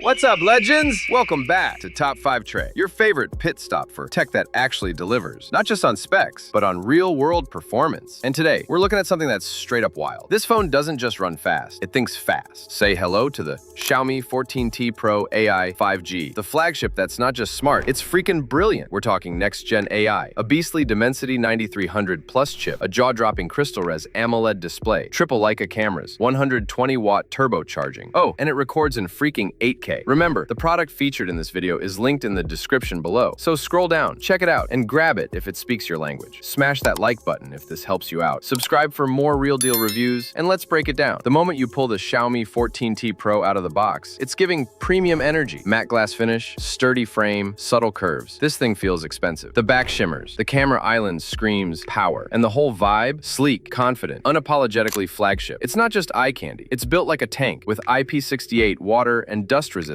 What's up, legends? Welcome back to Top 5 Tray, your favorite pit stop for tech that actually delivers, not just on specs, but on real-world performance. And today, we're looking at something that's straight up wild. This phone doesn't just run fast, it thinks fast. Say hello to the Xiaomi 14T Pro AI 5G, the flagship that's not just smart, it's freaking brilliant. We're talking next-gen AI, a beastly Dimensity 9300 Plus chip, a jaw-dropping crystal res AMOLED display, triple Leica cameras, 120-watt turbocharging. Oh, and it records in freaking 8K. Remember, the product featured in this video is linked in the description below, so scroll down, check it out, and grab it if it speaks your language. Smash that like button if this helps you out. Subscribe for more real deal reviews, and let's break it down. The moment you pull the Xiaomi 14T Pro out of the box, it's giving premium energy. Matte glass finish, sturdy frame, subtle curves. This thing feels expensive. The back shimmers, the camera island screams power, and the whole vibe, sleek, confident, unapologetically flagship. It's not just eye candy, it's built like a tank with IP68 water and dust resistance.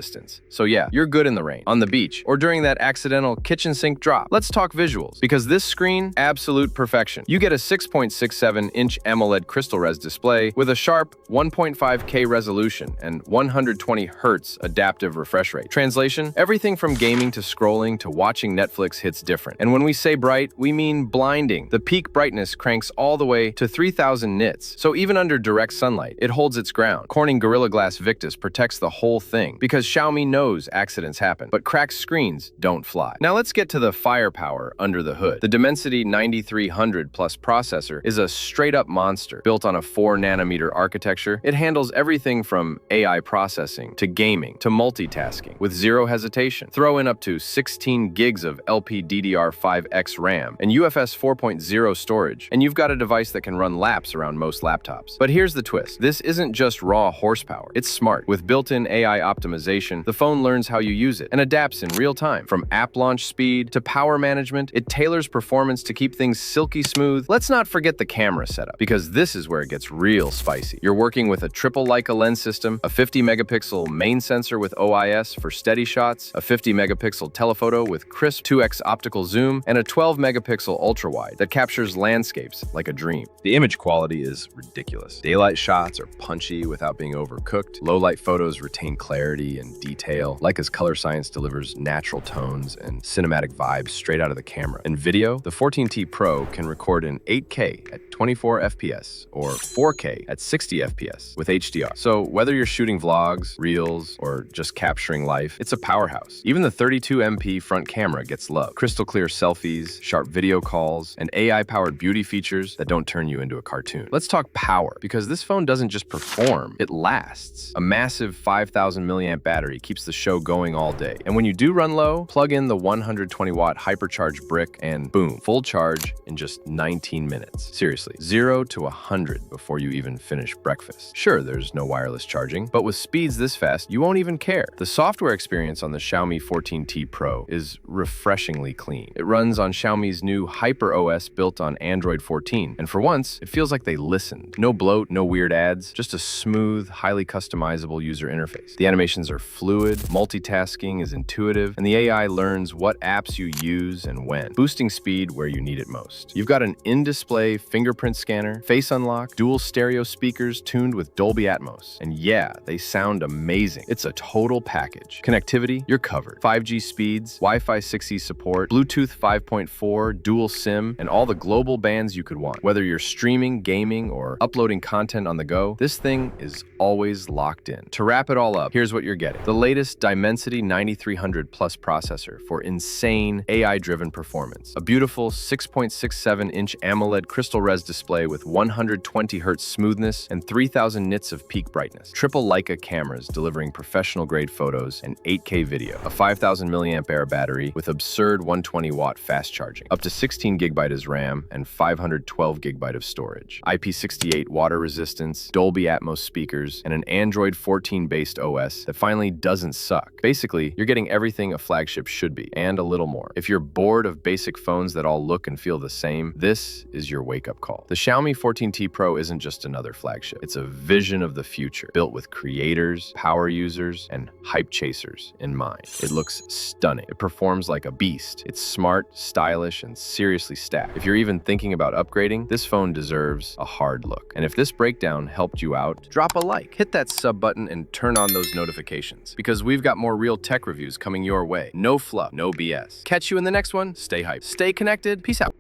So yeah, you're good in the rain, on the beach, or during that accidental kitchen sink drop. Let's talk visuals, because this screen, absolute perfection. You get a 6.67-inch AMOLED crystal res display with a sharp 1.5K resolution and 120 Hz adaptive refresh rate. Translation, everything from gaming to scrolling to watching Netflix hits different. And when we say bright, we mean blinding. The peak brightness cranks all the way to 3000 nits, so even under direct sunlight, it holds its ground. Corning Gorilla Glass Victus protects the whole thing, because Xiaomi knows accidents happen, but cracked screens don't fly. Now let's get to the firepower under the hood. The Dimensity 9300 Plus processor is a straight-up monster. Built on a 4nm architecture, it handles everything from AI processing to gaming to multitasking with zero hesitation. Throw in up to 16 gigs of LPDDR5X RAM and UFS 4.0 storage, and you've got a device that can run laps around most laptops. But here's the twist. This isn't just raw horsepower. It's smart. With built-in AI optimization, the phone learns how you use it and adapts in real time. From app launch speed to power management, it tailors performance to keep things silky smooth. Let's not forget the camera setup, because this is where it gets real spicy. You're working with a triple Leica lens system, a 50-megapixel main sensor with OIS for steady shots, a 50-megapixel telephoto with crisp 2x optical zoom, and a 12-megapixel ultrawide that captures landscapes like a dream. The image quality is ridiculous. Daylight shots are punchy without being overcooked. Low-light photos retain clarity and detail. Leica's color science delivers natural tones and cinematic vibes straight out of the camera. In video, the 14T Pro can record in 8K at 24 FPS or 4K at 60 FPS with HDR. So whether you're shooting vlogs, reels, or just capturing life, it's a powerhouse. Even the 32MP front camera gets love. Crystal clear selfies, sharp video calls, and AI-powered beauty features that don't turn you into a cartoon. Let's talk power, because this phone doesn't just perform, it lasts. A massive 5000 milliamp battery keeps the show going all day. And when you do run low, plug in the 120-watt HyperCharge brick and boom, full charge in just 19 minutes. Seriously, 0 to 100 before you even finish breakfast. Sure, there's no wireless charging, but with speeds this fast, you won't even care. The software experience on the Xiaomi 14T Pro is refreshingly clean. It runs on Xiaomi's new HyperOS built on Android 14, and for once, it feels like they listened. No bloat, no weird ads, just a smooth, highly customizable user interface. The animations are fluid, multitasking is intuitive, and the AI learns what apps you use and when, boosting speed where you need it most. You've got an in-display fingerprint scanner, face unlock, dual stereo speakers tuned with Dolby Atmos, and yeah, they sound amazing. It's a total package. Connectivity, you're covered. 5G speeds, Wi-Fi 6E support, Bluetooth 5.4, dual SIM, and all the global bands you could want. Whether you're streaming, gaming, or uploading content on the go, this thing is always locked in. To wrap it all up, here's what you're getting. The latest Dimensity 9300 Plus processor for insane AI-driven performance. A beautiful 6.67-inch AMOLED crystal res display with 120 Hz smoothness and 3000 nits of peak brightness. Triple Leica cameras delivering professional-grade photos and 8K video. A 5000 milliamp battery with absurd 120-watt fast charging. Up to 16 GB is RAM and 512 GB of storage. IP68 water resistance, Dolby Atmos speakers, and an Android 14-based OS that finally doesn't suck. Basically, you're getting everything a flagship should be, and a little more. If you're bored of basic phones that all look and feel the same, this is your wake-up call. The Xiaomi 14T Pro isn't just another flagship. It's a vision of the future, built with creators, power users, and hype chasers in mind. It looks stunning. It performs like a beast. It's smart, stylish, and seriously stacked. If you're even thinking about upgrading, this phone deserves a hard look. And if this breakdown helped you out, drop a like, hit that sub button, and turn on those notifications notifications, because we've got more real tech reviews coming your way. No fluff, no BS. Catch you in the next one. Stay hyped. Stay connected. Peace out.